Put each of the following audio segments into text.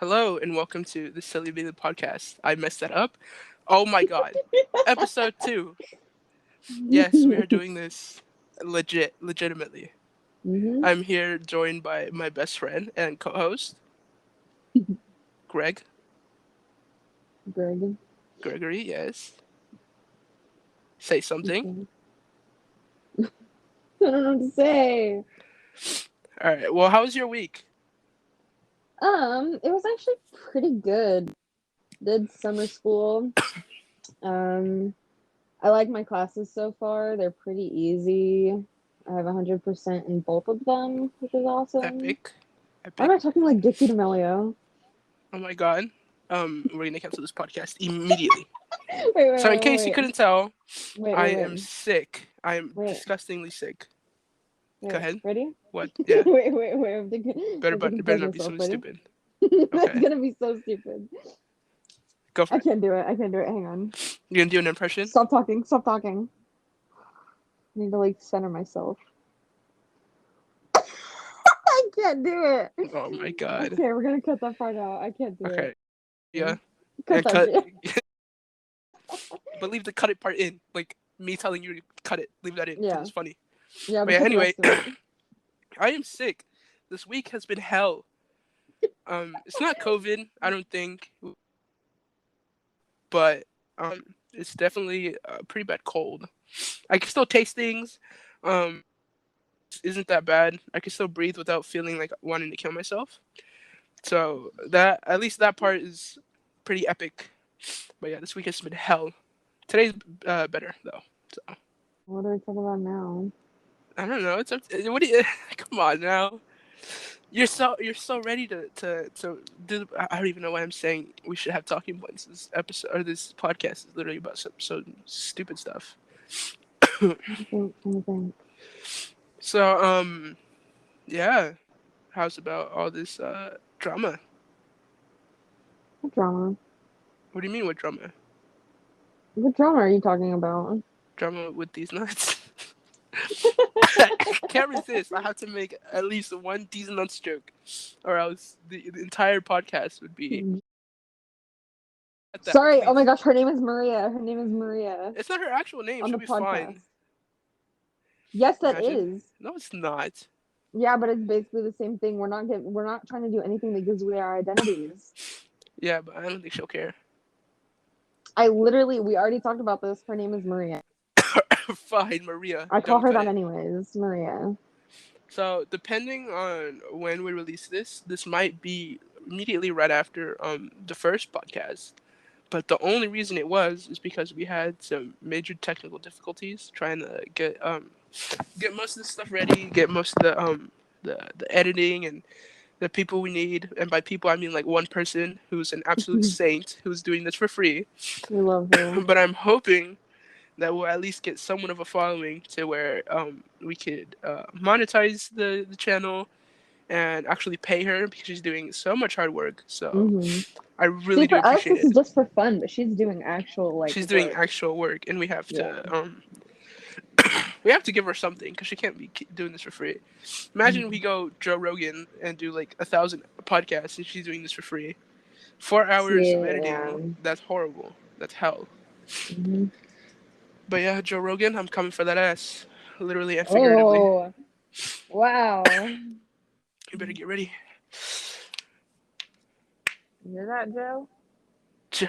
Hello and welcome to the Silly Billy podcast. I messed that up. Oh my god. Episode 2. Yes, we are doing this legitimately. Mm-hmm. I'm here joined by my best friend and co-host, Greg. Greg. Gregory, yes. Say something. Okay. I don't know what to say. Alright, well, how was your week? It was actually pretty good. Did summer school. Um, I like my classes so far. They're pretty easy. I have 100% in both of them, which is awesome. Epic. Why am Epic. I talking like Dixie D'Amelio? Oh my god. We're gonna cancel this podcast immediately. Wait, wait, So in wait, case you wait, couldn't tell, wait, I wait, am wait, sick. I am wait, disgustingly sick. Go wait. ahead. Ready? What? Wait, Yeah. wait. I have to It better compose not be myself. something Ready? stupid. That's Okay. gonna be so stupid. Go for I it. can't do it. I can't do it. Hang on. You gonna do an impression? Stop talking. Stop talking. I need to like center myself. I can't do it. Oh my god. Okay, we're gonna cut that part out. I can't do Okay. it. Yeah. Cut And that cut, shit. but leave the cut it part in. Like me telling you to cut it. Leave that in because Yeah, it's funny. yeah, But but yeah. cut the Anyway, rest of it. I am sick. This week has been hell. It's not COVID. I don't think, but it's definitely a pretty bad cold. I can still taste things. Um, isn't that bad. I can still breathe without feeling like wanting to kill myself. So that at least that part is pretty epic. But yeah, this week has been hell. Today's better though. So What are we talking about now? I don't know. It's up to, what do you? Come on now. You're so ready to do. I don't even know why I'm saying we should have talking points. This episode or this podcast is literally about so stupid stuff. I think. So yeah. How's about all this drama? What drama? What do you mean with drama? What drama are you talking about? Drama with these nuts? Can't resist. I have to make at least one decent nuts joke, or else the entire podcast would be at that. Sorry. Oh my Please. gosh, her name is Maria. Her name is Maria It's not her actual name. on She'll the be podcast. fine. Yes, that Imagine. is. No, it's not. Yeah, but it's basically the same thing. We're not trying to do anything that gives away our identities. Yeah, but I don't think she'll care. We already talked about this. Her name is Maria. Fine, Maria. I call Don't her cut that it. anyways, Maria. So, depending on when we release this, this might be immediately right after the first podcast. But the only reason it was is because we had some major technical difficulties trying to get most of the stuff ready, get most of the editing and the people we need. And by people I mean like one person who's an absolute We saint who's doing this for free. love her. But I'm hoping that will at least get somewhat of a following to where we could monetize the channel and actually pay her because she's doing so much hard work. So Hmm. I See, really do for us, appreciate this it. is just for fun, but she's doing actual like She's doing work. actual work, and Yeah. we have to give her something because she can't be doing this for free. Imagine we Mhm. go Joe Rogan and do like 1,000 podcasts, and she's doing this for free. 4 hours of Yeah. editing. That's horrible. That's hell. Hmm. But yeah, Joe Rogan, I'm coming for that ass, literally and figuratively. Oh, wow. You better get ready. You hear that, Joe? Joe.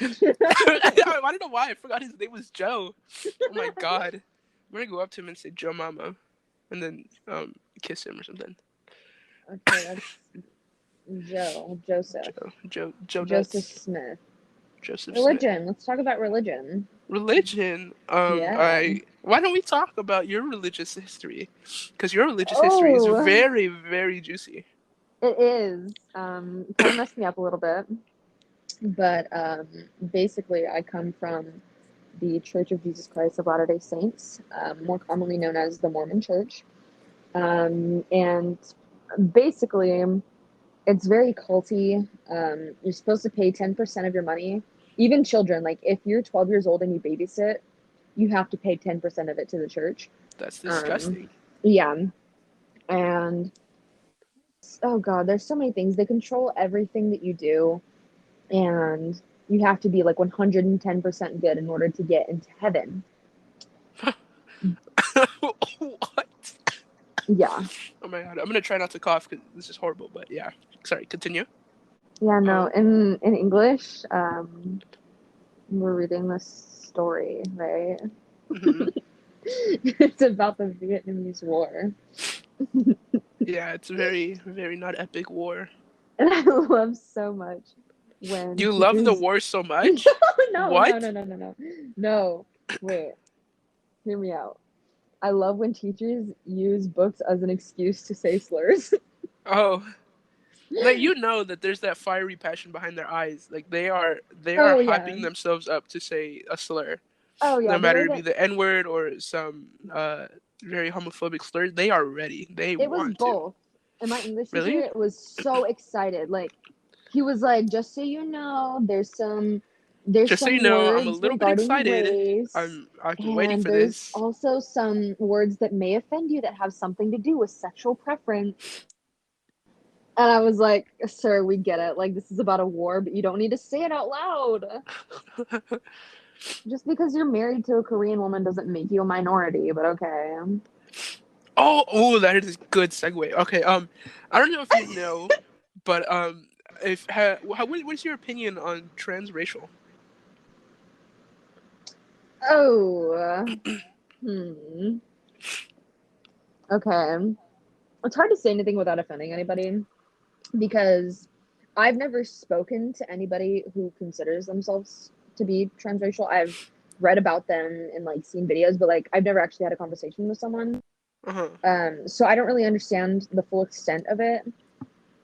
I don't know why I forgot his name was Joe. Oh my god. I'm gonna go up to him and say Joe Mama, and then kiss him or something. Okay, that's Joseph. Joe Joseph Nuts. Smith. Joseph Smith. Religion. Let's talk about religion. Religion. Yeah. I. Why don't we talk about your religious history? Because your religious history is Oh, very juicy. it is. Kind of messed me up a little bit, but basically, I come from the Church of Jesus Christ of Latter-day Saints, more commonly known as the Mormon Church. And basically, it's very culty. You're supposed to pay 10% of your money. Even children, like if you're 12 years old and you babysit, you have to pay 10% of it to the church. That's Um, disgusting. yeah. And oh god, there's so many things. They control everything that you do, and you have to be like 110% good in order to get into heaven. What? Yeah. Oh my god, I'm gonna try not to cough because this is horrible. But yeah, sorry. Continue. Yeah, no. Um. In English, we're reading this story, right? Mhm. It's about the Vietnamese War. Yeah, it's a very, very not epic war. And I love so much when You love the teachers war so no, much? no, no, no, What? no, no, no. No. Wait, hear me out. I love when teachers use books as an excuse to say slurs. Oh, like you know that there's that fiery passion behind their eyes. Like they are Oh yeah. hyping themselves up to say a slur, Oh yeah, no the way matter it be that the N word or some very homophobic slur. They are ready. They it was want to. both. And my English Really? teacher was so excited. Like he was like, just so you know, there's Just so you some know, I'm a words little bit regarding excited. race, I've been waiting and for there's this. also some words that may offend you that have something to do with sexual preference. And I was like, sir, we get it. Like this is about a war, but you don't need to say it out loud. Just because you're married to a Korean woman doesn't make you a minority, but okay. Oh, that is a good segue. Okay, I don't know if you know, but if what is your opinion on transracial? Oh, hmm. Okay. It's hard to say anything without offending anybody because I've never spoken to anybody who considers themselves to be transracial. I've read about them and like seen videos, but like I've never actually had a conversation with someone. Uh-huh. So I don't really understand the full extent of it,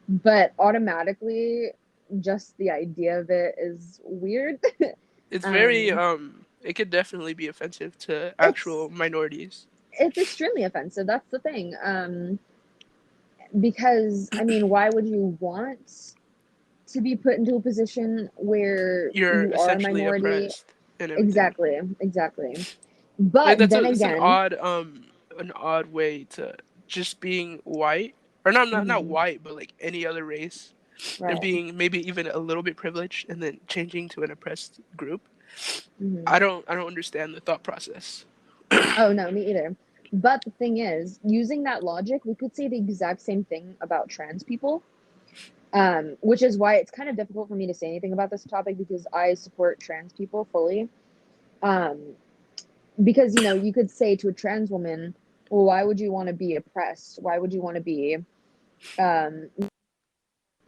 but automatically just the idea of it is weird. It's very um, it could definitely be offensive to it's actual minorities. it's extremely offensive. That's the thing. Because I mean, why would you want to be put into a position where You're you are a essentially minority? oppressed and everything. Exactly, exactly. Like But then it's again, an odd way to just being white or not mhm, white but like any other race and right. being maybe even a little bit privileged and then changing to an oppressed group. Hmm. I don't understand the thought process. Oh no, me either. But the thing is, using that logic, we could say the exact same thing about trans people. Which is why it's kind of difficult for me to say anything about this topic because I support trans people fully. Um, because you could say to a trans woman, well, why would you want to be oppressed? Why would you want to be um,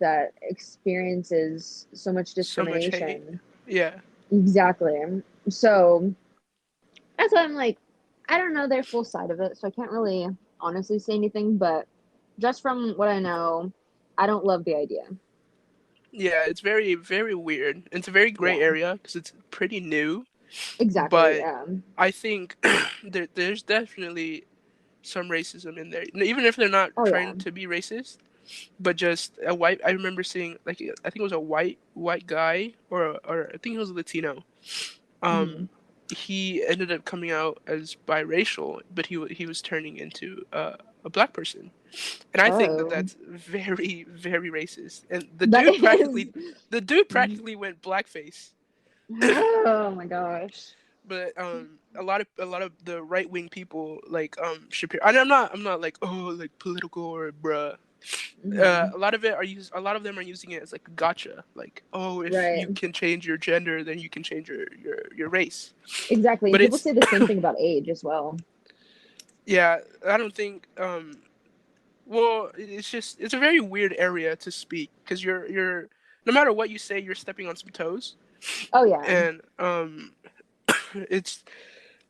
that experiences so much So much hate. discrimination? Yeah. Exactly. So that's why I'm like, I don't know their full side of it, so I can't really honestly say anything. But just from what I know, I don't love the idea. Yeah, it's very very weird. It's a very gray Yeah, area because it's pretty new, exactly. but I think there's definitely some racism in there. Even if they're not Oh yeah. trying to be racist, but just a white. I remember seeing like I think it was a white guy or I think he was Latino. Hmm. Um, he ended up coming out as biracial, but he was turning into a black person, and I think that Oh, that's very very racist. And that is. the dude practically went blackface. Oh my gosh. But a lot of the right wing people like Shapiro. And I'm not like oh like political or bruh. Hmm. A lot of them are using it as like a gotcha. Like oh if Right. you can change your gender, then you can change your race. Exactly. And But people it's say the same thing about age as well. yeah, I don't think well it's just it's a very weird area to speak because you're no matter what you say you're stepping on some toes Oh yeah. and it's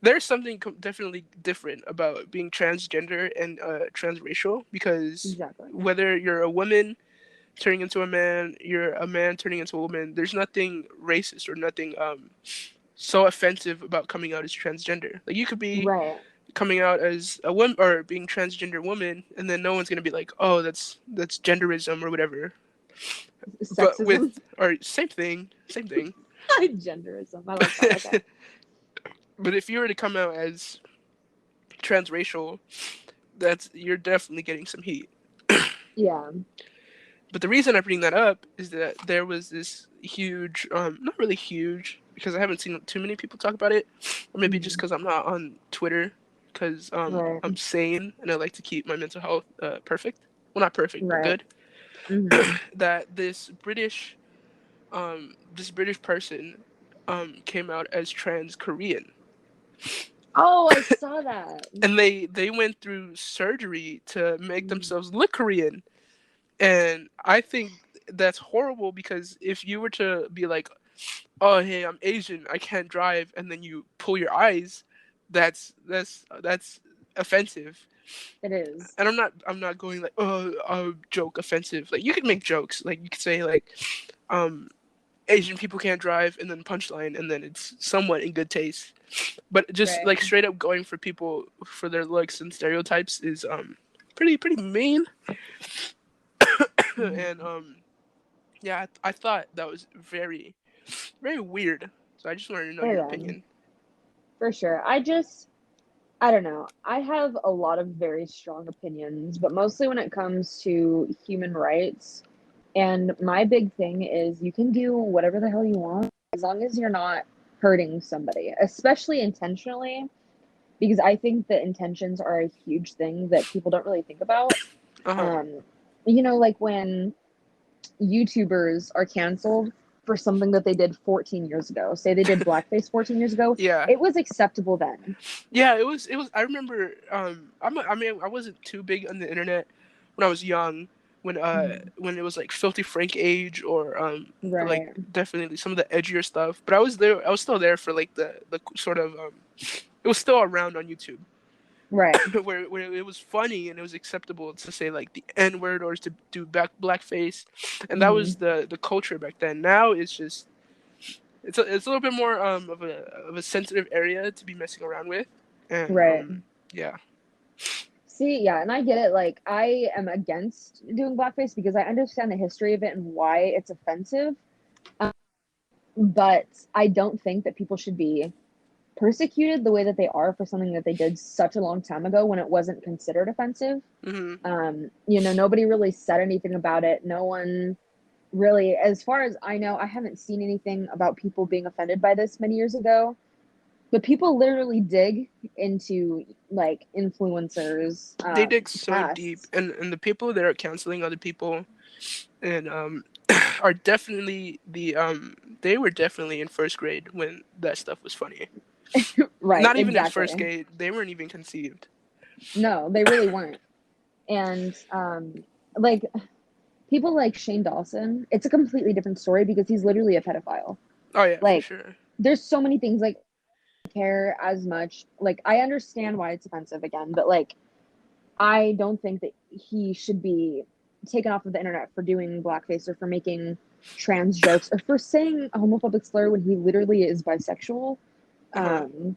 there's something definitely different about being transgender and transracial because Exactly. whether you're a woman turning into a man, you're a man turning into a woman. There's nothing racist or nothing so offensive about coming out as transgender. Like you could be Right. coming out as a woman or being transgender woman, and then no one's gonna be like, oh, that's genderism or whatever. But Sexism. with or same thing, same thing. Genderism. I like that. Okay. But if you were to come out as transracial, that's you're definitely getting some heat. Yeah. But the reason I bring that up is that there was this huge, not really huge, because I haven't seen too many people talk about it, or maybe just Mhm. because I'm not on Twitter, because Right. I'm sane and I like to keep my mental health perfect. Well, not perfect, but Right. good. Hmm. That this British person, came out as trans Korean, Oh, I saw that. and they went through surgery to make Mhm. themselves look Korean. And I think that's horrible, because if you were to be like, "Oh, hey, I'm Asian, I can't drive," and then you pull your eyes, that's offensive. It is. And I'm not going like, "Oh, joke offensive." Like, you could make jokes, like you could say like, um Asian people can't drive, and then punchline, and then it's somewhat in good taste. But just Right. like straight up going for people for their looks and stereotypes is pretty mean. And Mhm. yeah, I thought that was very very weird. So I just wanted to know Oh your yeah, opinion. for sure. I don't know. I have a lot of very strong opinions, but mostly when it comes to human rights. And my big thing is you can do whatever the hell you want as long as you're not hurting somebody, especially intentionally, because I think that intentions are a huge thing that people don't really think about. Uh huh. Um, like when YouTubers are canceled for something that they did 14 years ago. Say they did blackface 14 years ago, Yeah. it was acceptable then. Yeah. It was. I remember. I mean, I wasn't too big on the internet when I was young. Mhm. When it was like Filthy Frank age, or like Right, definitely some of the edgier stuff. But I was there. I was still there for like the sort of It was still around on YouTube. right. where it was funny and it was acceptable to say like the N word, or to do blackface, and that Hmm. was the culture back then. Now it's just it's a little bit more of a sensitive area to be messing around with, and Right. yeah. See, yeah, and I get it. Like, I am against doing blackface because I understand the history of it and why it's offensive. Um, but I don't think that people should be persecuted the way that they are for something that they did such a long time ago when it wasn't considered offensive. Hmm. Nobody really said anything about it. No one really, as far as I know, I haven't seen anything about people being offended by this many years ago. But people literally dig into like influencers, They dig so deep, casts. and the people that are canceling other people, and are definitely they were definitely in first grade when that stuff was funny. Right, Not even in exactly. first grade, they weren't even conceived. No, they really weren't. And like people like Shane Dawson, it's a completely different story because he's literally a pedophile. Oh yeah, for Like sure. there's so many things like I care as much. Like I understand why it's offensive again, but like I don't think that he should be taken off of the internet for doing blackface or for making trans jokes or for saying a homophobic slur when he literally is bisexual. Uh-huh. Um,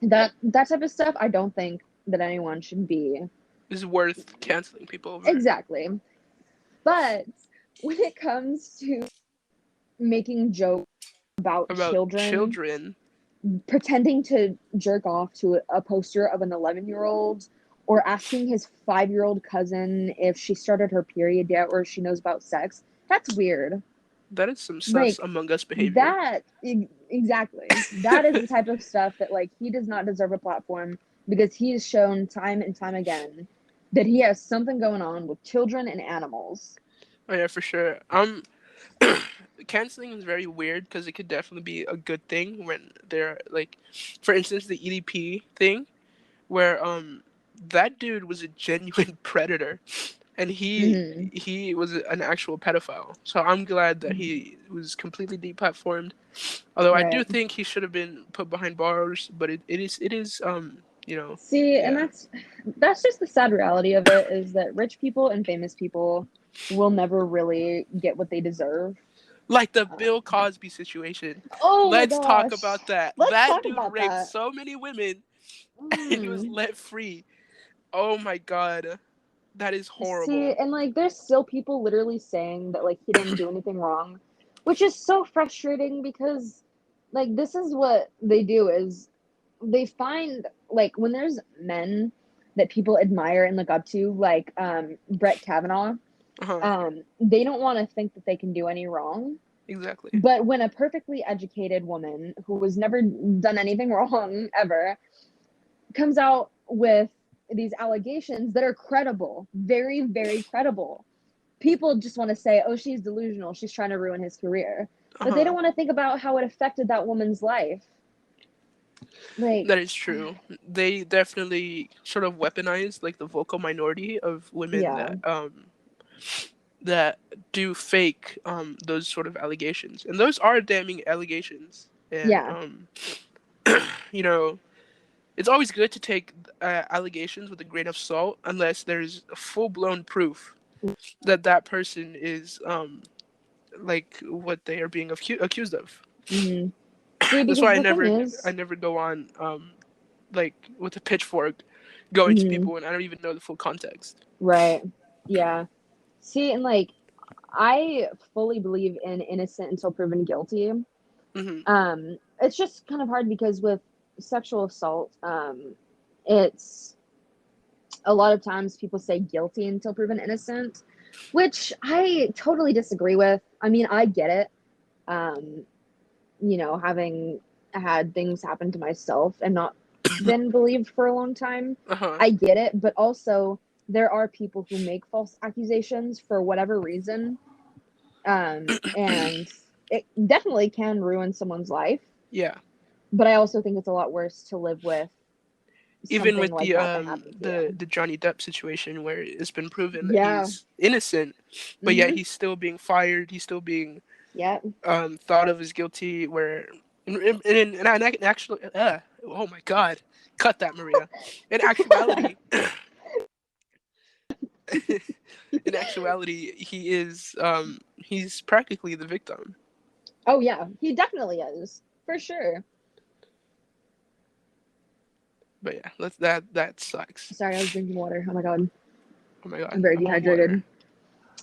that type of stuff, I don't think that anyone should be Is worth canceling people over. exactly. But when it comes to making jokes about About children, children. pretending to jerk off to a poster of an 11-year-old or asking his 5-year-old cousin if she started her period yet or if she knows about sex, that's weird. That is some sus Like Among Us behavior. that exactly. That is the type of stuff that like he does not deserve a platform because he has shown time and time again that he has something going on with children and animals. Oh yeah, for sure. Canceling is very weird, because it could definitely be a good thing when they're like, for instance, the EDP thing, where that dude was a genuine predator, and he Hmm. he was an actual pedophile. So I'm glad that Hmm. he was completely deplatformed. Although I do Right. think he should have been put behind bars, but it is See, and yeah. that's just the sad reality of it is that rich people and famous people will never really get what they deserve. Like the Um, Bill Cosby situation. oh my Let's talk gosh. about that. Let's That talk dude about raped that. so many women and he was Mm. let free. Oh my god. That is See, horrible. and like there's still people literally saying that like he didn't do anything wrong, which is so frustrating because like this is what they do is they find like when there's men that people admire and look up to like Brett Kavanaugh. Uh-huh. They don't want to think that they can do any wrong. Exactly. But when a perfectly educated woman who has never done anything wrong ever comes out with these allegations that are credible, very, very credible, people just want to say, oh, she's delusional. She's trying to ruin his career. But they don't Uh-huh. want to think about how it affected that woman's life. Like, That is true. They definitely sort of weaponize like the vocal minority of women yeah, that do fake those sort of allegations. And those are damning allegations. And yeah, you know, it's always good to take allegations with a grain of salt unless there's full-blown proof that that person is like what they are being accused of. mm-hmm. See, That's because why the thing I is, never go on like with a pitchfork going to mm-hmm, people and I don't even know the full context. right, yeah. See, and like, I fully believe in innocent until proven guilty. Hmm. It's just kind of hard because with sexual assault, it's a lot of times people say guilty until proven innocent, which I totally disagree with. I mean, I get it. Um, having had things happen to myself and not been believed for a long time, Uh-huh. I get it. But also, there are people who make false accusations for whatever reason, and it definitely can ruin someone's life. Yeah. But I also think it's a lot worse to live with Even something with like that that happened to you. the Johnny Depp situation where it's been proven that Yeah. he's innocent, but yet Mm-hmm. he's still being fired, he's still being Yeah. thought of as guilty where and I actually oh my god, cut that, Maria. In actuality, in actuality, he's practically the victim. Oh yeah, he definitely is for sure. But yeah, that sucks. Sorry, I was drinking water. Oh my god, Oh my god, I'm very I want water. dehydrated.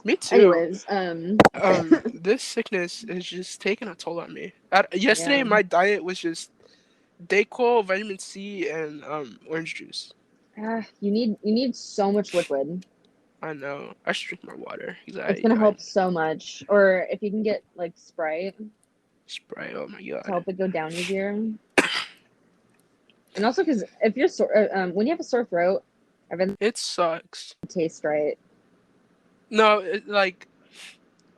Me too. Anyways, This sickness is just taking a toll on me. Yesterday, yeah, my diet was just Dayquil, vitamin C, and orange juice. you need so much liquid. I know. I should drink more water. Cause It's gonna I help so much. Or if you can get like Sprite Sprite. Oh my to god, help it go down easier. And also because if you're sore, when you have a sore throat, everything it sucks. tastes right. No, like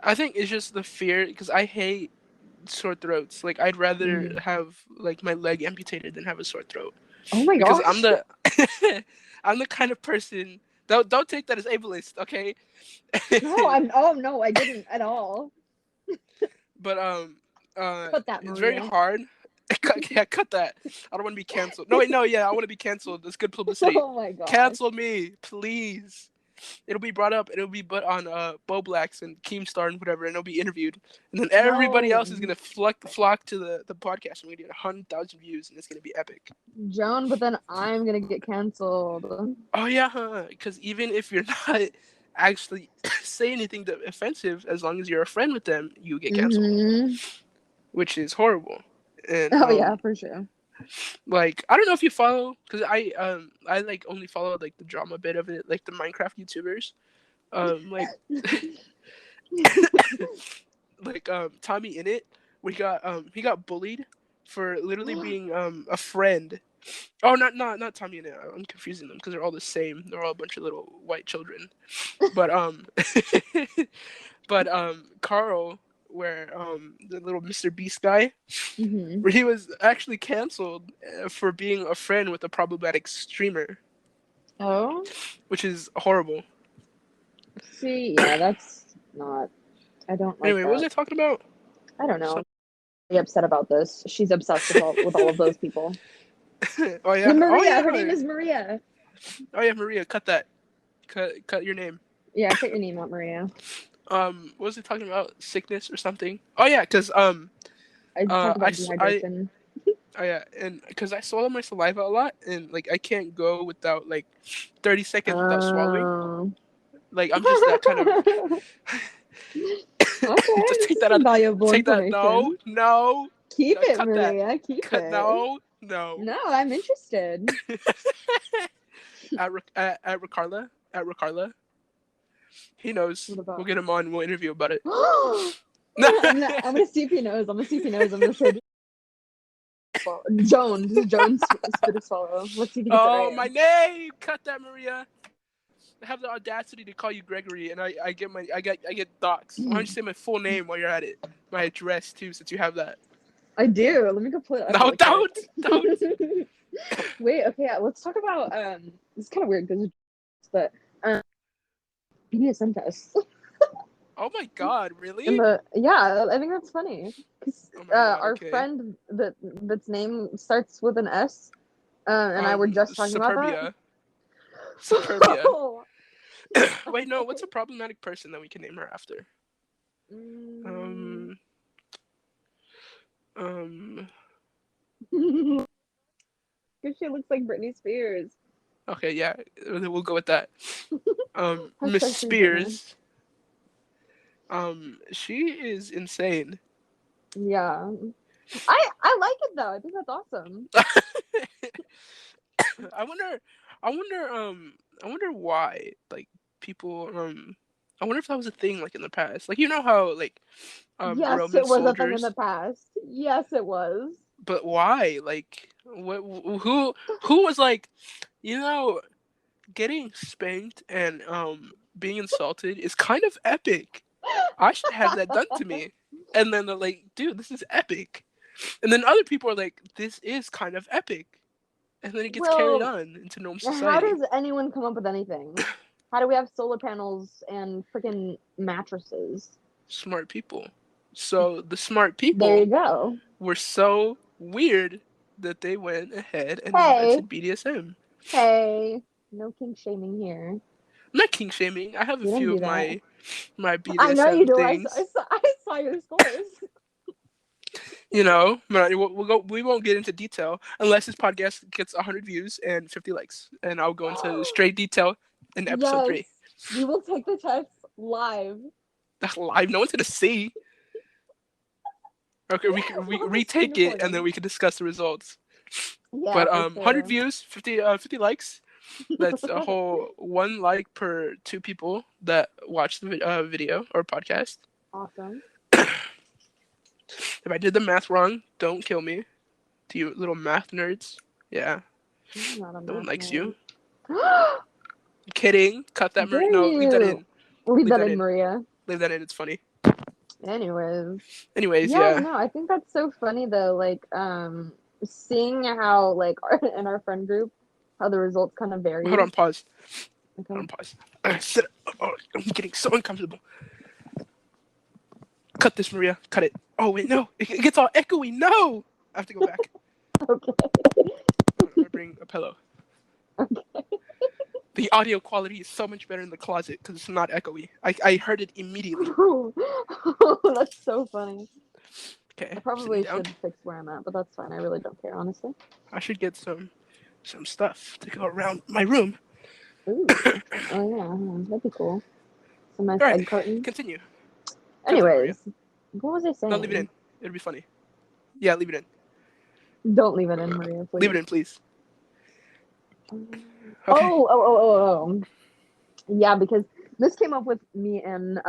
I think it's just the fear because I hate sore throats. Like I'd rather Mm. have like my leg amputated than have a sore throat Oh my because I'm gosh. the I'm the kind of person. Don't take that as ableist, okay? No, I'm. Oh no, I didn't at all. But Cut that, it's very Maria. hard. Yeah, cut that. I don't want to be canceled. No, wait, no, yeah, I want to be canceled. That's good publicity. Oh my gosh. Cancel me, please. It'll be brought up. It'll be put on Bo Blacks and Keemstar and whatever, and it'll be interviewed. And then everybody else is No, gonna flock to the podcast. And we're gonna get 100,000 views, and it's gonna be epic. Joan, but then I'm gonna get canceled. Oh yeah, huh? Because even if you're not actually say anything offensive, as long as you're a friend with them, you get canceled, Mm-hmm. which is horrible. And Oh yeah, for sure. like I don't know if you follow because I like only follow like the drama bit of it, like the Minecraft YouTubers, like like Tommy in it. We got he got bullied for literally being a friend. Oh, not Tommy in it. I'm confusing them because they're all the same. They're all a bunch of little white children. But but Carl, where the little Mr. Beast guy, Mm-hmm. where he was actually canceled for being a friend with a problematic streamer, Oh, which is horrible. see, yeah, that's not. I don't like Anyway, what was that. I talking about? I don't know. Some... I'm really upset about this. She's obsessed with all of those people. Oh yeah, And oh Maria, her name yeah, is Maria. oh yeah, Maria, cut that, cut your name. Yeah, cut your name out, Maria. What was it talking about? Sickness or something? Oh yeah, cause I talked about I dehydration. oh yeah, and because I swallow my saliva a lot, and like I can't go without like 30 seconds without swallowing. Oh. Like I'm just that kind of. Okay, Just this take is that some out. valuable Take that. No, information. no, Keep no. it, Cut that. Maria. Keep Cut. it. No, no. No, I'm interested. At Ricarla. At Ricarla. He knows. What about? We'll get him on. We'll interview about it. I'm gonna see if he knows. I'm gonna see if he knows. I'm gonna say Joan. This is Joan's spit or swallow. Let's see if he gets it Oh, right. my name! Cut that, Maria. I have the audacity to call you Gregory, and I get doxxed. Why don't you say my full name while you're at it? My address too, since you have that. I do. Let me go pull it up. No, Really don't. Wait. Okay. Let's talk about. It's kind of weird because, but BDSM tests. Oh my God, really? And yeah, I think that's funny because Oh my God, our okay. friend that's name starts with an S, and I were just talking about that. Superbia. Wait, no. What's a problematic person that we can name her after? Um. Because she looks like Britney Spears. Okay, yeah, we'll go with that. Miss Hashtag free Britney. Spears. She is insane. Yeah. I like it though. I think that's awesome. I wonder, I wonder why, like, people, I wonder if that was a thing, like, in the past. Like, you know how, like, Yes, Roman it was a thing in the soldiers, past. Yes, it was. but why? Like, who was like, you know, getting spanked and, being insulted is kind of epic. I should have that done to me. And then they're like, dude, this is epic. And then other people are like, this is kind of epic. And then it gets carried Well, on into normal how society. does anyone come up with anything? How do we have solar panels and freaking mattresses? Smart people. So the smart There you people go. were so weird that they went ahead and Hey, invented BDSM. hey, no kink shaming here. I'm not king shaming. I have a We don't few do of that. my I know you BDSM do. things. I saw your scores. You know, we won't get into detail unless this podcast gets 100 views and 50 likes, and I'll go into straight detail in episode Yes, 3. we will take the test live. Live, no one's gonna see. Okay, we retake it and then we can discuss the results. Yeah, But for 100 sure. views, 50 likes. That's a whole 1 like per 2 people that watch the video or podcast. Awesome. If I did the math wrong, don't kill me. To you little math nerds. Yeah, I'm not a no one math likes nerd. you. Kidding. Cut that. Dare No, leave that you? in. Leave Leave that that in, in. Maria. Leave that in. It's funny. Anyways. Anyways, Yeah, yeah. no, I think that's so funny though. Like, seeing how like in our friend group, how the results kind of Hold varied. on. Pause. Okay. Hold on. Pause. Sit. Oh, I'm getting so uncomfortable. Cut this, Maria. Cut it. Oh wait, no. It gets all echoey. No. I have to go back. Okay. I'm gonna bring a pillow. Okay. The audio quality is so much better in the closet because it's not echoey. I heard it immediately. That's so funny. Okay, I sitting probably down. should fix where I'm at, but that's fine. I really don't care, honestly. I should get some stuff to go around my room. Ooh. Oh yeah, that'd be cool. Some nice All right, egg cartons. continue. Cut that, Maria. Anyways, what was I No, leave it saying? in. It'll be funny. Yeah, leave it in. Don't leave it in, Maria, please. Leave it in, please. Okay. Oh. Yeah, because this came up with me and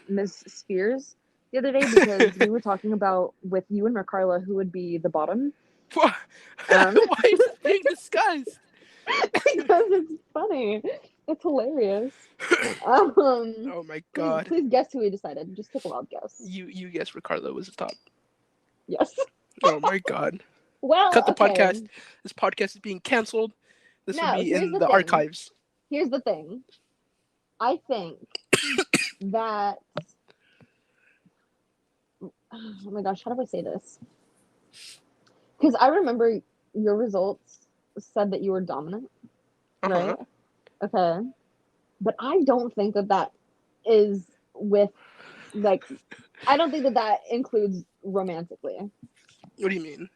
Miss Spears the other day because we were talking about with you and Ricarla who would be the bottom. Why is this being discussed? Because it's funny. It's hilarious. Oh my God. Please guess who we decided. Just take a wild guess. You guessed Ricardo was the top. Yes. Oh my God. Well, Cut the okay. podcast. This podcast is being canceled. This will be here's in the the thing. archives. Here's the thing. I think that oh my gosh, how do I say this? Because I remember your results said that you were dominant, right? Okay. But I don't think that is with, like, I don't think that includes romantically. What do you mean?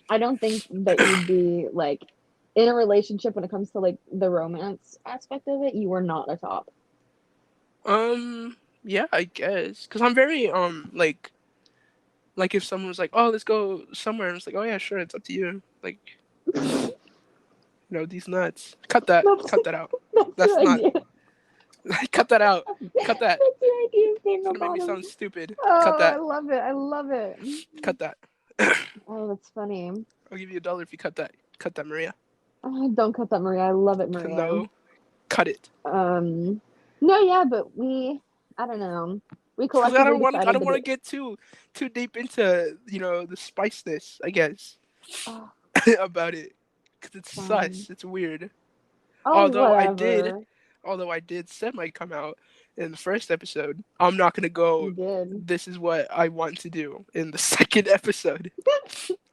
I don't think that you'd be, like, in a relationship when it comes to, like, the romance aspect of it, you were not a top. Yeah, I guess. Because I'm very, like if someone was like, oh, let's go somewhere, and it's like, oh yeah, sure, it's up to you. Like, these nuts. Cut that. Cut that out. That's That's your not. idea. Cut that out. Cut that. That's the idea of being It's a gonna make me bottom. sound stupid. Cut Oh, I that. love it. I love it. Cut that. Oh, that's funny. I'll give you $1 if you cut that. Cut that, Maria. Oh, don't cut that, Maria. I love it, Maria. No, cut it. Um, no, yeah, but I don't know. We Because I collectively don't want. I decided don't that want to get too deep into the spiciness. I guess oh, about it. Because it's fine. sus. It's weird. Oh, Although I did. whatever. Although I did semi come out in the first episode. I'm not gonna You go. did. This is what I want to do in the second episode.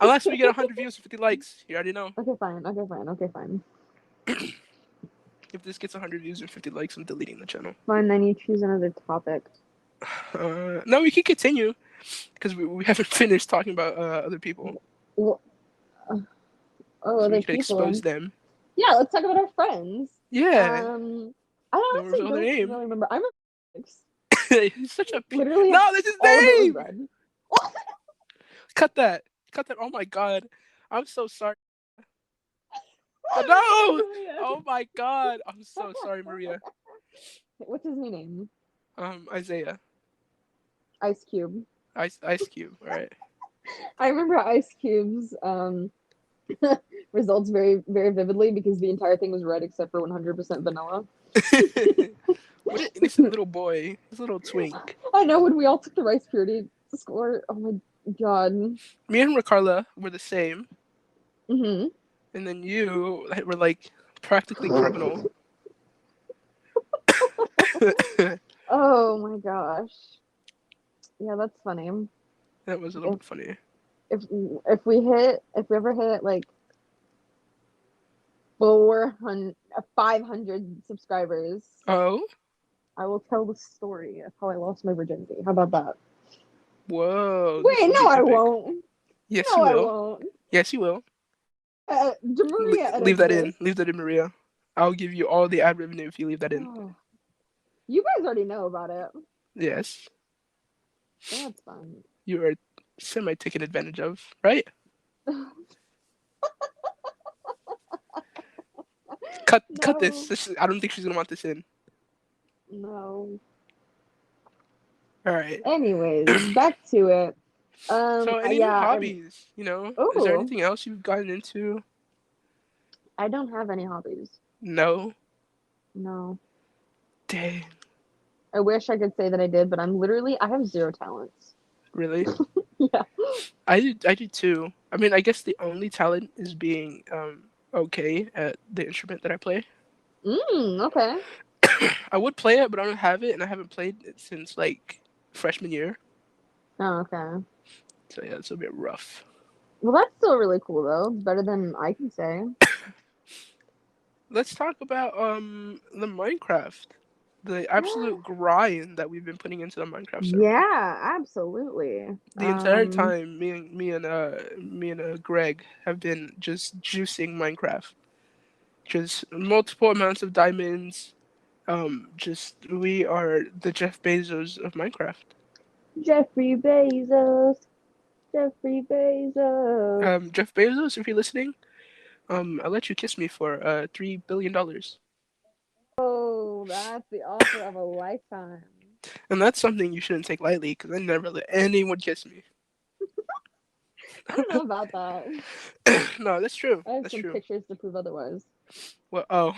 Unless we get 100 views and 50 likes. You already know. Okay, fine. Okay, fine. Okay, fine. If this gets 100 views and 50 likes, I'm deleting the channel. Fine, then you choose another topic. No, we can continue because we haven't finished talking about other people, Well, oh, so we other can expose people. them. Yeah, let's talk about our friends. Yeah, I don't honestly reveal their don't name. really remember. I remember He's such a literally no. That's his all of it was name. red. Cut that. Cut that. Oh my god. I'm so sorry. No. Oh my god. I'm so sorry, Maria. What's his new name? Isaiah. Ice Cube. Ice Cube. All right. I remember Ice Cube's results very, very vividly because the entire thing was red except for 100% vanilla. What an innocent little boy. This little twink. I know when we all took the rice purity score. Oh my god. Me and Ricarla were the same, Mm-hmm. and then you were like practically criminal. Oh my gosh. Yeah, that's funny. That was a little bit funny. If we ever hit like 500 subscribers, Oh? I will tell the story of how I lost my virginity. How about that? Whoa. Wait, no, I won't. Yes, No, you I will. won't. Yes, you will. Maria Leave edits that in. this. Leave that in, Maria. I'll give you all the ad revenue if you leave that in. Oh, you guys already know about it. Yes. That's fine. You are semi taken advantage of, right? Cut No, this. I don't think she's gonna want this in. no. All right. Anyways, back to it. So, any new Yeah. hobbies? Is there Oh, anything else you've gotten into? I don't have any hobbies. No. No. Dang. I wish I could say that I did, but I have zero talents. Really? Yeah. I do too. I mean, I guess the only talent is being okay at the instrument that I play. Okay. I would play it, but I don't have it, and I haven't played it since like freshman year. Oh, okay. So yeah, it's a bit rough. Well, that's still really cool though. Better than I can say. Let's talk about the Minecraft, the absolute grind that we've been putting into the Minecraft server. Yeah, absolutely. The entire time, me and Greg have been just juicing Minecraft, just multiple amounts of diamonds. Just we are the Jeff Bezos of Minecraft. Jeffrey Bezos. Jeffrey Bezos. Jeff Bezos, if you're listening, I'll let you kiss me for $3 billion. Oh, that's the offer of a lifetime. And that's something you shouldn't take lightly because I never let anyone kiss me. I don't know about that. No, that's true. I have That's some true. pictures to prove otherwise. Well, oh,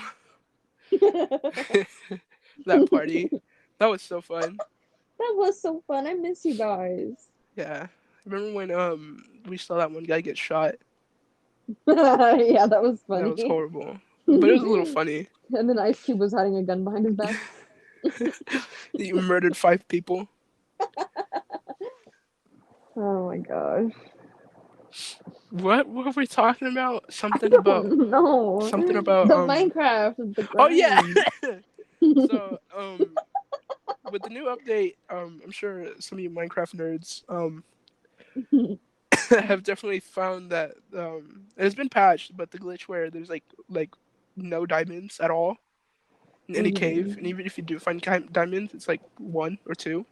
that party. That was so fun. That was so fun. I miss you guys. Yeah. Remember when we saw that one guy get shot? Yeah, that was funny. That was horrible. But it was a little funny. And then Ice Cube was hiding a gun behind his back. He murdered 5 people. Oh my gosh. What were we talking about? Something I about don't know. something about The Minecraft. The Oh yeah. grind. So with the new update, I'm sure some of you Minecraft nerds have definitely found that it has been patched, but the glitch where there's like no diamonds at all in any cave, and even if you do find diamonds, it's like 1 or 2.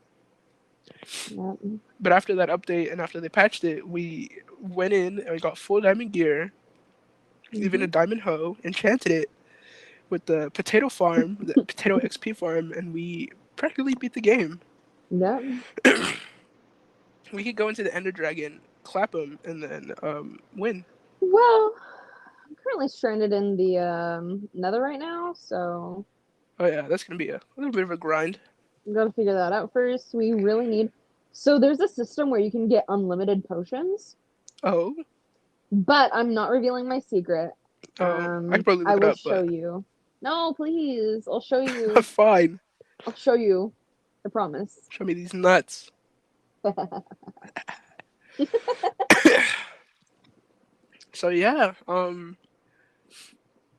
Yep. But after that update and after they patched it, we went in and we got full diamond gear, even a diamond hoe, enchanted it. with the potato farm, the potato XP farm, and we practically beat the game. Yep. We could go into the Ender Dragon, clap him, and then win. Well, I'm currently stranded in the Nether right now, so Oh yeah, that's gonna be a little bit of a grind. we gotta figure that out first. We really need. So there's a system where you can get unlimited potions, Oh, but I'm not revealing my secret. I could probably I look it will up, show but you. No, please. I'll show you. fine. I'll show you. I promise. Show me these nuts. So yeah,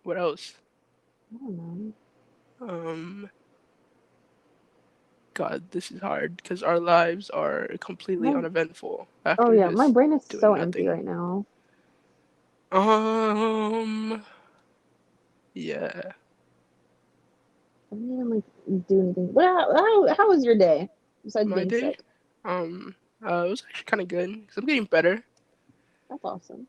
what else? I don't know. Um, God, this is hard because our lives are completely My, uneventful oh after yeah, my just brain is so doing empty nothing. right now. Um, yeah, I didn't even like do anything. How was your day besides my being day. sick? Um, it was actually kind of good because I'm getting better. That's awesome.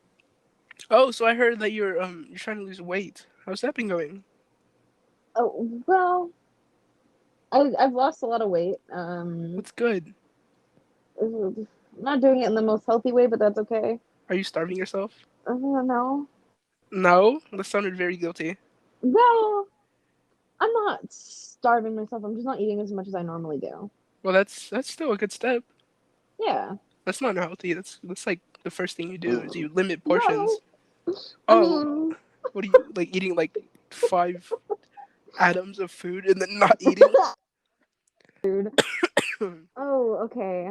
Oh, so I heard that you're trying to lose weight. How's that been going? Oh well, I've lost a lot of weight. What's good? I'm not doing it in the most healthy way, but that's okay. Are you starving yourself? No, No, that sounded very guilty. well, I'm not starving myself. I'm just not eating as much as I normally do. Well, that's still a good step. Yeah. That's not healthy. That's like the first thing you do is you limit No, portions. I Oh, mean, what are you like eating like 5 atoms of food and then not eating? dude. Oh, okay.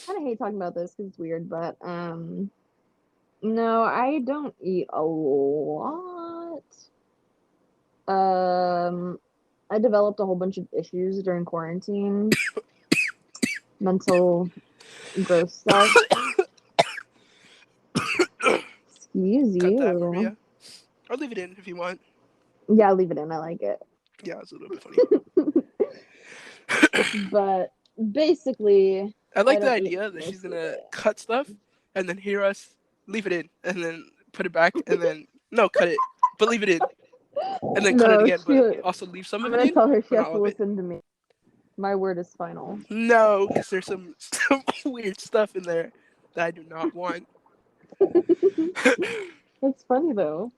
Kind of hate talking about this because it's weird, but no, I don't eat a lot. Um, I developed a whole bunch of issues during quarantine, mental gross stuff. Excuse Cut that, you. Maria. Or leave it in if you want. Yeah, leave it in. I like it. Yeah, it's a little bit funny. But basically, I I like the don't eat idea that she's most of the gonna day. cut stuff and then hear us leave it in and then put it back and then no, cut it, but leave it in and then cut it No, again, but also leave some I'm of it gonna in, tell her she but has not all to of it. listen to me. My word is final. No, because there's some some weird stuff in there that I do not want. It's funny though.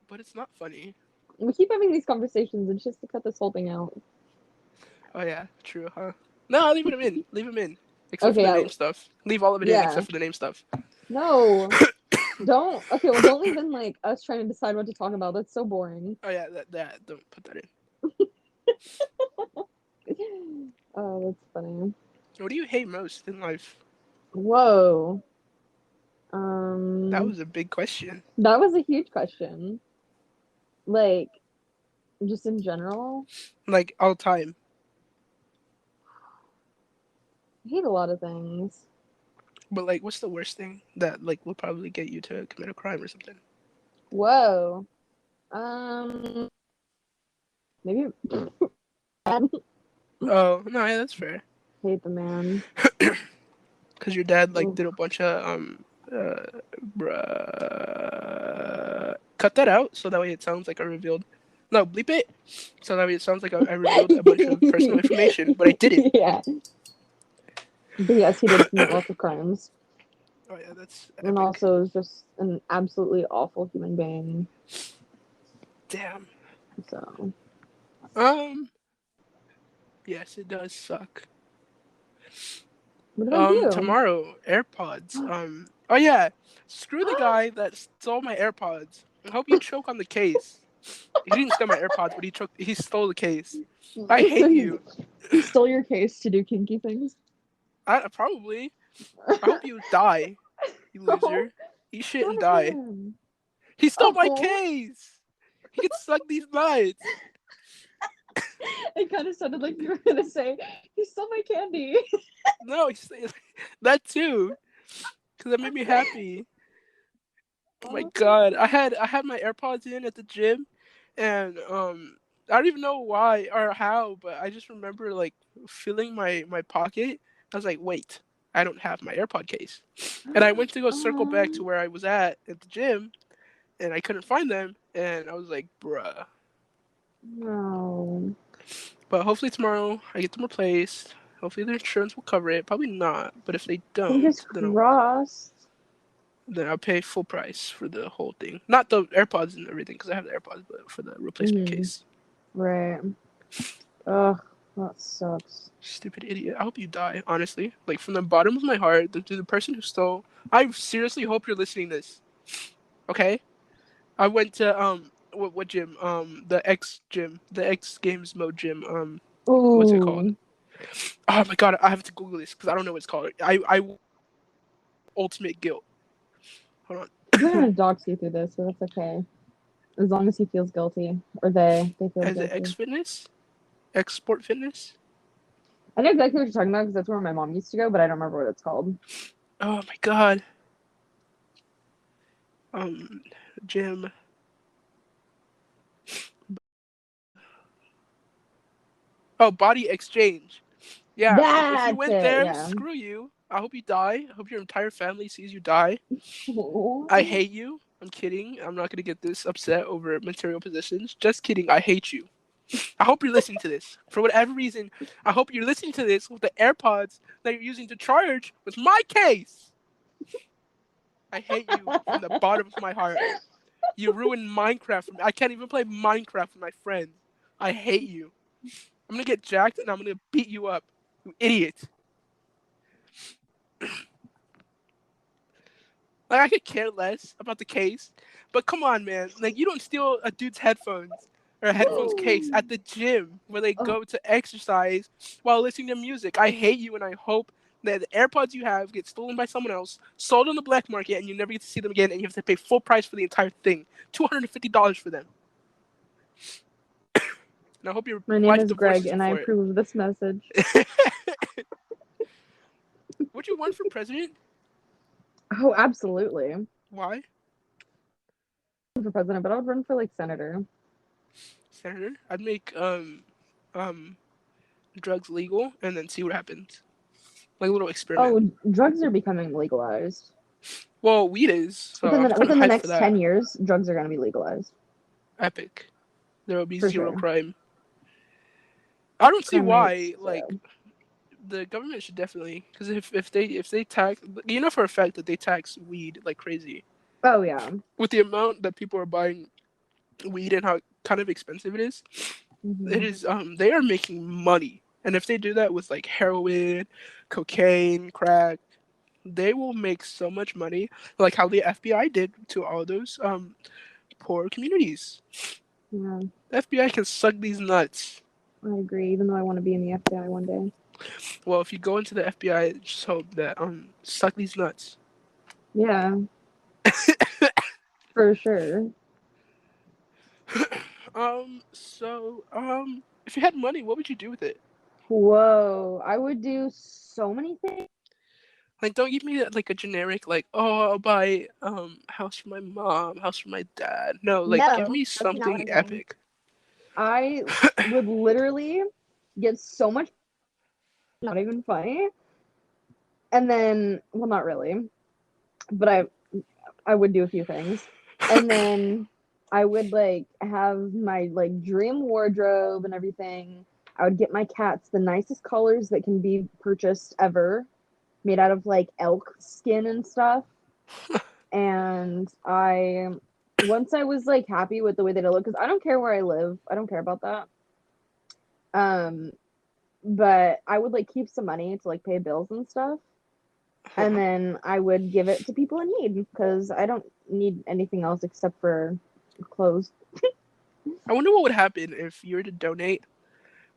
But it's not funny. We keep having these conversations and she has to cut this whole thing out. Oh yeah, true, huh? No, leave them in. Leave them in, except for Okay, the name stuff. Leave all of it in yeah. except for the name stuff. No, don't. Okay, well, don't leave in like us trying to decide what to talk about. That's so boring. Oh yeah, that don't put that in. Oh, that's funny. What do you hate most in life? Whoa. That Um, was a big question. that was a huge question. Like, just in general, Like all time. I hate a lot of things. But like, what's the worst thing that like will probably get you to commit a crime or something? Whoa. Um, maybe I Oh no, yeah, that's fair. hate the man. Because your dad like Oof. did a bunch of cut that out so that way it sounds like I revealed. No, bleep it. So that way it sounds like I revealed a bunch of personal information, but I didn't. Yeah. But yes, he did commit lots of crimes. Oh yeah, that's And epic. also is just an absolutely awful human being. Damn. So, Um. Yes, it does suck. what did I do? Tomorrow AirPods. Oh yeah. Screw the guy that stole my AirPods. I hope you choke on the case. He didn't steal my AirPods, but he stole the case. I So hate you. he stole your case to do kinky things? I probably. I hope you die, you Oh, loser. Eat shit and not die. him. He stole my Oh, case. He can suck these nuts. it kind of sounded like you were gonna say, he stole my candy. No, that too, because that made me happy. Oh my Oh, god, I had my AirPods in at the gym, and I don't even know why or how, but I just remember like feeling my pocket. I was like, wait, I don't have my AirPod case, and I went to go circle back to um, where I was at the gym, and I couldn't find them, and I was like, bruh. No. But hopefully tomorrow I get them replaced. Hopefully their insurance will cover it. Probably not, but if they Fingers don't, crossed. then I'll pay full price for the whole thing. Not the AirPods and everything, because I have the AirPods, but for the replacement Mm-hmm. case. Right. Ugh, that sucks. Stupid idiot. I hope you die, honestly. Like, from the bottom of my heart, to the person who stole. I seriously hope you're listening to this. Okay? I went to, what gym? The X gym. The X Games Mode gym. What's it called? Ooh. Oh my god, I have to Google this because I don't know what it's called. I ultimate guilt. Hold He's not on. gonna dox you through this, so that's okay. As long as he feels guilty. Or they feel As it X guilty. Fitness? X Sport Fitness? I know exactly what you're talking about because that's where my mom used to go, but I don't remember what it's called. Oh my god. Um, gym. Oh, Body Exchange. Yeah, if you That's went it, there, yeah. screw you. I hope you die. I hope your entire family sees you die. I Oh. hate you. I'm kidding. I'm not gonna get this upset over material possessions. Just kidding. I hate you. I hope you're listening to this. For whatever reason, I hope you're listening to this with the AirPods that you're using to charge with my case. I hate you from the bottom of my heart. You ruined Minecraft for me. I can't even play Minecraft with my friends. I hate you. I'm gonna get jacked and I'm gonna beat you up. You idiot. Like, I could care less about the case, but come on, man. Like, you don't steal a dude's headphones or a headphones case at the gym where they Oh, go to exercise while listening to music. I hate you, and I hope that the AirPods you have get stolen by someone else, sold on the black market, and you never get to see them again, and you have to pay full price for the entire thing, $250 for them. And I hope your my name wife is Greg, divorces you and I for it. approve of this message. Would you run for president? Oh, absolutely. Why? For president, but I would run for like senator. Senator? I'd make um drugs legal and then see what happens. Like a little experiment. Oh, drugs are becoming legalized. Well, weed is, so I'm kind of Within the hyped for next that. 10 years, drugs are going to be legalized Epic. There will be for zero sure. crime. I don't see Crime rates. why. Like, the government should definitely, because if they tax, you know for a fact that they tax weed like crazy. Oh yeah. With the amount that people are buying weed and how kind of expensive it Hmm. is they are making money. And if they do that with like heroin, cocaine, crack, they will make so much money, like how the FBI did to all those poor communities. Yeah, The FBI can suck these nuts. I agree. Even though I want to be in the FBI one day. Well, if you go into the FBI, just hope that suck these nuts. Yeah, for sure. If you had money, what would you do with it? Whoa, I would do so many things. Like, don't give me like a generic like, oh, I'll buy house for my mom, house for my dad. No, like, give No, me that's not what something I'm saying. epic. I would literally get so much, not even funny. And then, well, not really, but I would do a few things. And then I would like have my like dream wardrobe and everything. I would get my cats the nicest colors that can be purchased ever, made out of like elk skin and stuff. And I once I was like happy with the way that it looked, because I don't care where I live. I don't care about that. Um, but I would like keep some money to like pay bills and stuff. And then I would give it to people in need because I don't need anything else except for clothes. I wonder what would happen if you were to donate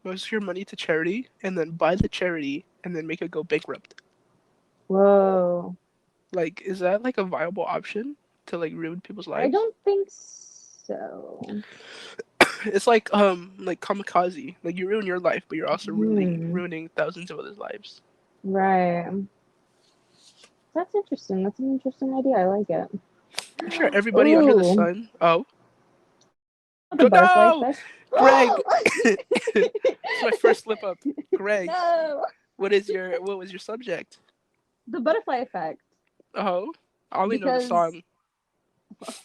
most of your money to charity and then buy the charity and then make it go bankrupt. Whoa. Like, is that like a viable option to like ruin people's I lives? don't think so. It's like kamikaze. Like, you ruin your life, but you're also Hmm. ruining thousands of others' lives. Right. That's interesting. That's an interesting idea. I like it. I'm sure everybody under the Ooh, sun. Oh, the go butterfly no, effect. Greg. It's my first slip up. Greg, No, what was your subject? the butterfly effect. Oh, I only know the Because song.